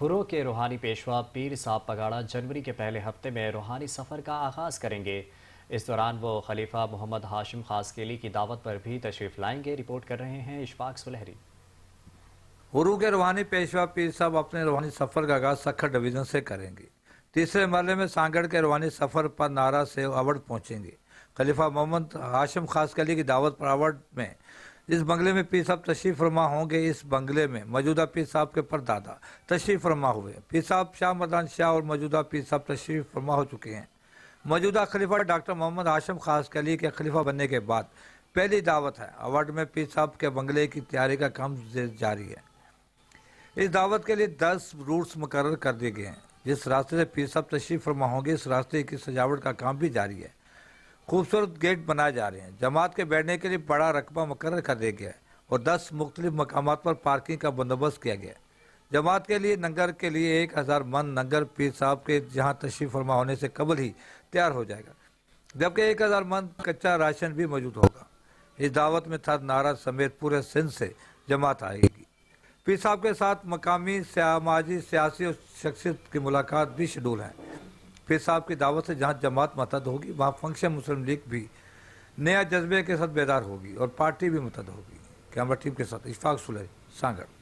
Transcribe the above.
हुर्रों के रूहानी पेशवा पीर साहब पगाड़ा जनवरी के पहले हफ्ते में रूहानी सफ़र का आगाज़ करेंगे। इस दौरान वो खलीफा मोहम्मद हाशिम खासकेली की दावत पर भी तशरीफ़ लाएंगे। रिपोर्ट कर रहे हैं इशफाक सुलहरी। हुर्रू के रूहानी पेशवा पीर साहब अपने रूहानी सफ़र का आगाज़ सखर डिवीज़न से करेंगे। तीसरे मरले में सांगड़ के रूहानी सफ़र पर नारा से अवध पहुंचेंगे। खलीफा मोहम्मद हाशिम खासकली की दावत पर अवध में जिस बंगले में पीर साहब तशरीफ़ फरमा होंगे, इस बंगले में मौजूदा पीर साहब के परदादा तशरीफ़ फरमा हुए। पीर साहब शाह मर्दान शाह और मौजूदा पीर साहब तशरीफ़ फरमा हो चुके हैं। मौजूदा खलीफा डॉक्टर मोहम्मद हाशिम खासकली के खलीफा बनने के बाद पहली दावत है। अवध में पीर साहब के बंगले की तैयारी का काम जारी है। इस दावत के लिए 10 रूट्स मुकर्रर कर दिए गए हैं। जिस रास्ते से पीर साहब तशरीफ फरमा होंगे, इस रास्ते की सजावट का काम भी जारी है। खूबसूरत गेट बनाए जा रहे हैं। जमात के बैठने के लिए बड़ा रकबा मुकर्रर कर दिया गया है और 10 मुख्तलिफ मकामात पर पार्किंग का बंदोबस्त किया गया है। जमात के लिए नंगर के लिए 1000 मन नंगर पीर साहब के जहाँ तशरीफ फरमा होने से कबल ही तैयार हो जाएगा, जबकि 1000 मन कच्चा राशन भी मौजूद होगा। इस दावत में थर नारा समेत पूरे सिंध से जमात आएगी। पीर साहब के साथ मकामी समाजी सियासी और शख्सियत की मुलाकात भी शेड्यूल है। पीर साहब की दावत से जहाँ जमात मतद होगी, वहाँ फंक्शन मुस्लिम लीग भी नया जज्बे के साथ बेदार होगी और पार्टी भी मतद होगी। कैमरा टीम के साथ इशफाक सुलह, सांगड़।